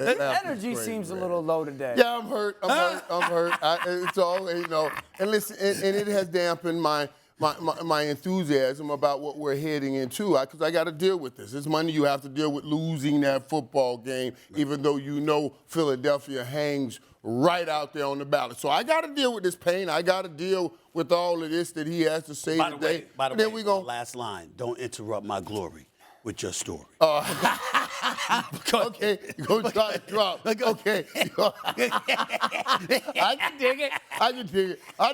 Energy seems a little low today. Yeah, I'm hurt. I'm hurt. It's all, And listen, and it has dampened my enthusiasm about what we're heading into, because I got to deal with this. It's Monday. You have to deal with losing that football game, even though Philadelphia hangs right out there on the ballot. So I got to deal with this pain. I got to deal with all of this that he has to say today. By the way, last line, don't interrupt my glory with your story. Okay, go try to drop. Okay. I can dig it. I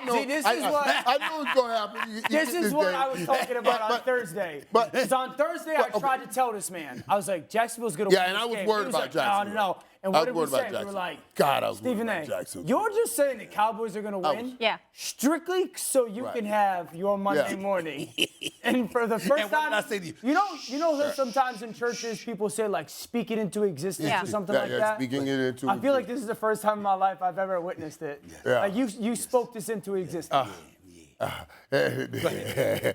know. See, this is what I knew it's going to happen. This is what I was talking about on Thursday. Because on Thursday, I tried to tell this man. I was like, Jacksonville's going to win. Yeah, and I was worried about Jacksonville. No. And what did we say? We were like, God, I was worried Stephen about A., Jacksonville. you're just saying the Cowboys are going to win? Yeah. Strictly so you can have your Monday morning. And for the first time, I say to you? you know that sometimes in churches people say, like, speak it into existence or something like that? Speaking it into I feel like this is the first time in my life I've ever witnessed it. Yeah. Like, you spoke this into existence. Go ahead. I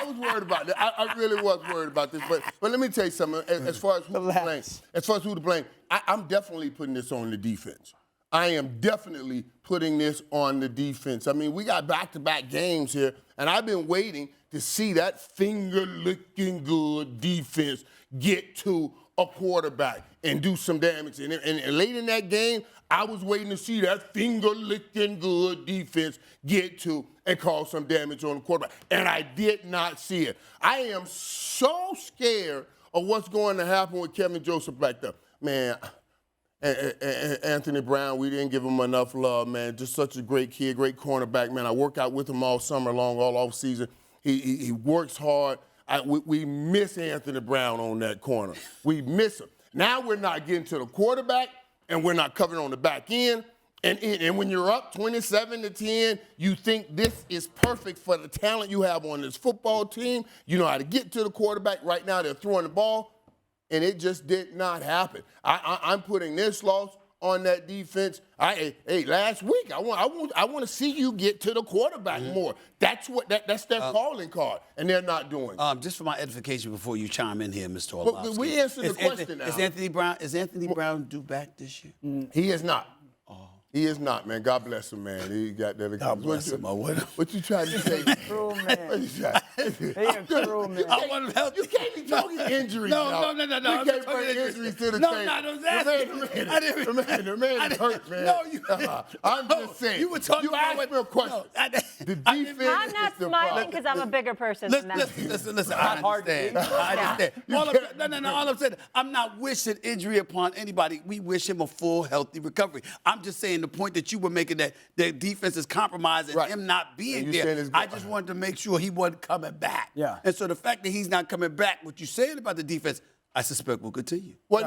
was worried about that. I really was worried about this. But let me tell you something. As far as who to blame, I'm definitely putting this on the defense. I am definitely putting this on the defense. I mean, we got back-to-back games here, and I've been waiting to see that finger-looking good defense get to a quarterback and do some damage. And late in that game, I was waiting to see that finger-licking good defense get to and cause some damage on the quarterback. And I did not see it. I am so scared of what's going to happen with Kevin Joseph back there. Man, Anthony Brown, we didn't give him enough love, man. Just such a great kid, great cornerback, man. I work out with him all summer long, all off season. He works hard. We miss Anthony Brown on that corner. We miss him. Now we're not getting to the quarterback, and we're not covering on the back end. And when you're up 27-10, you think this is perfect for the talent you have on this football team. You know how to get to the quarterback. Right now they're throwing the ball, and it just did not happen. I'm putting this loss on that defense. Last week I want to see you get to the quarterback more. That's their calling card, and they're not doing it. Just for my edification before you chime in here, Mr. Orlovsky. But we answered the question now. Is Anthony Brown due back this year? He is not. He is not, man. God bless him, man. He got that. God bless him. What you trying to say? Cruel man. He a cruel man. I want to help. You can't be talking injuries. No. You can't bring injuries to the table. The man is hurt, man. No, I'm just saying. You were talking about me a question. The defense I'm not smiling because I'm a bigger person than that. Listen. I understand. All I'm saying, I'm not wishing injury upon anybody. We wish him a full, healthy recovery. I'm just saying the point that you were making, that their defense is compromised and him not being there. I just wanted to make sure he wasn't coming back. Yeah. And so the fact that he's not coming back, what you're saying about the defense, I suspect will continue. Well,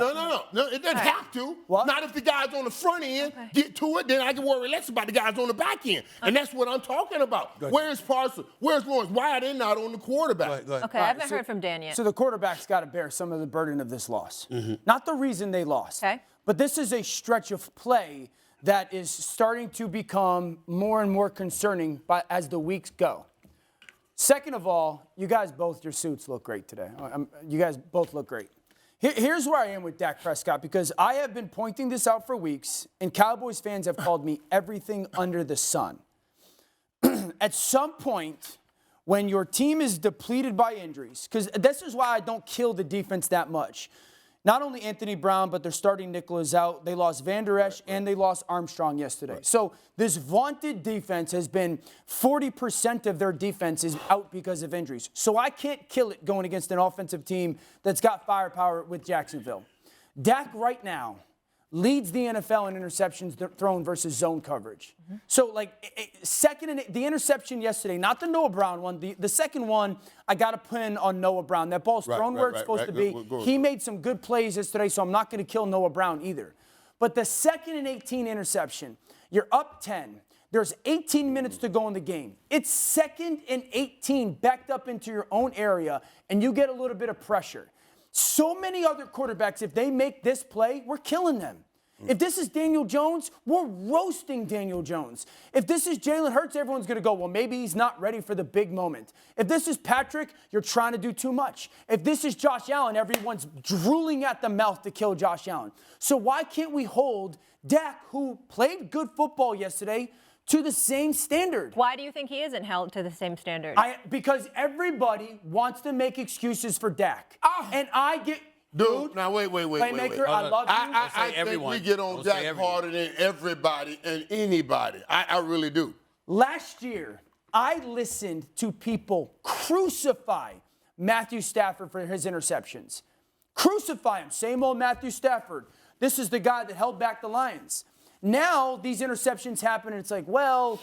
no. It doesn't have to. What? Not if the guys on the front end get to it, then I can worry less about the guys on the back end. And that's what I'm talking about. Where's Parson? Where's Lawrence? Why are they not on the quarterback? Go ahead. Okay, I haven't heard from Dan yet. So the quarterback's got to bear some of the burden of this loss. Not the reason they lost. Okay. But this is a stretch of play that is starting to become more and more concerning as the weeks go. Second of all, you guys both, your suits look great today. You guys both look great. Here's where I am with Dak Prescott, because I have been pointing this out for weeks, and Cowboys fans have called me everything under the sun. At some point, when your team is depleted by injuries, because this is why I don't kill the defense that much. Not only Anthony Brown, but their starting nickel is out. They lost Van Der Esch and they lost Armstrong yesterday. So this vaunted defense has been 40% of their defense is out because of injuries. So I can't kill it going against an offensive team that's got firepower with Jacksonville. Dak right now leads the NFL in interceptions thrown versus zone coverage. So, the interception yesterday, not the Noah Brown one, the second one, I got to pin on Noah Brown. That ball's thrown where it's supposed to be. He made some good plays yesterday, so I'm not going to kill Noah Brown either. But the 2nd and 18 interception, you're up 10. There's 18 minutes to go in the game. It's 2nd and 18 backed up into your own area, and you get a little bit of pressure. So many other quarterbacks, if they make this play, we're killing them. If this is Daniel Jones, we're roasting Daniel Jones. If this is Jalen Hurts, everyone's going to go, well, maybe he's not ready for the big moment. If this is Patrick, you're trying to do too much. If this is Josh Allen, everyone's drooling at the mouth to kill Josh Allen. So why can't we hold Dak, who played good football yesterday, to the same standard? Why do you think he isn't held to the same standard? Because everybody wants to make excuses for Dak. And I get... Dude, now wait. Playmaker, I love you. I think we get on Dak harder than everybody and anybody. I really do. Last year, I listened to people crucify Matthew Stafford for his interceptions. Crucify him. Same old Matthew Stafford. This is the guy that held back the Lions. Now these interceptions happen, and it's like, well,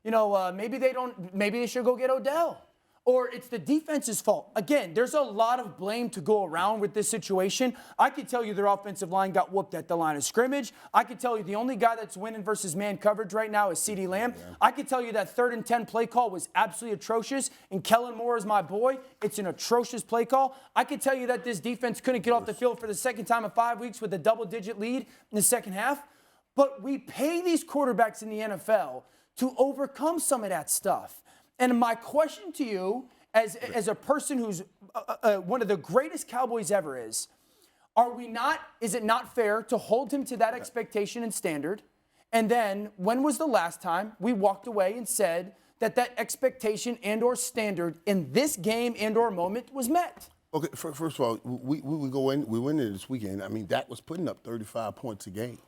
maybe they should go get Odell. Or it's the defense's fault. Again, there's a lot of blame to go around with this situation. I could tell you their offensive line got whooped at the line of scrimmage. I could tell you the only guy that's winning versus man coverage right now is CeeDee Lamb. Yeah. I could tell you that 3rd and 10 play call was absolutely atrocious, and Kellen Moore is my boy. It's an atrocious play call. I could tell you that this defense couldn't get off the field for the second time in 5 weeks with a double-digit lead in the second half. But we pay these quarterbacks in the NFL to overcome some of that stuff. And my question to you, as a person who's one of the greatest Cowboys ever is it not fair to hold him to that expectation and standard? And then when was the last time we walked away and said that expectation and or standard in this game and or moment was met? Okay, first of all, we win it this weekend. I mean, Dak was putting up 35 points a game.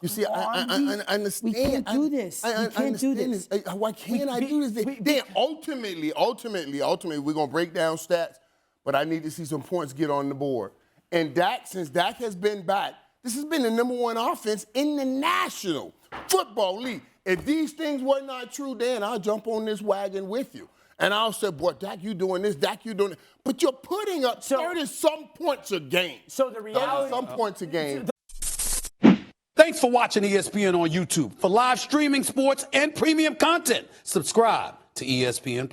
You see, I understand. We can't do this. We can't do this. Why can't I do this? Then ultimately, we're going to break down stats, but I need to see some points get on the board. And since Dak has been back, this has been the #1 offense in the National Football League. If these things were not true, Dan, I'll jump on this wagon with you. And I'll say, boy, Dak, you doing this, Dak, you doing it. But you're putting up 30-some points a game. So the reality... 30-some points a game. Thanks for watching ESPN on YouTube. For live streaming sports and premium content, subscribe to ESPN+.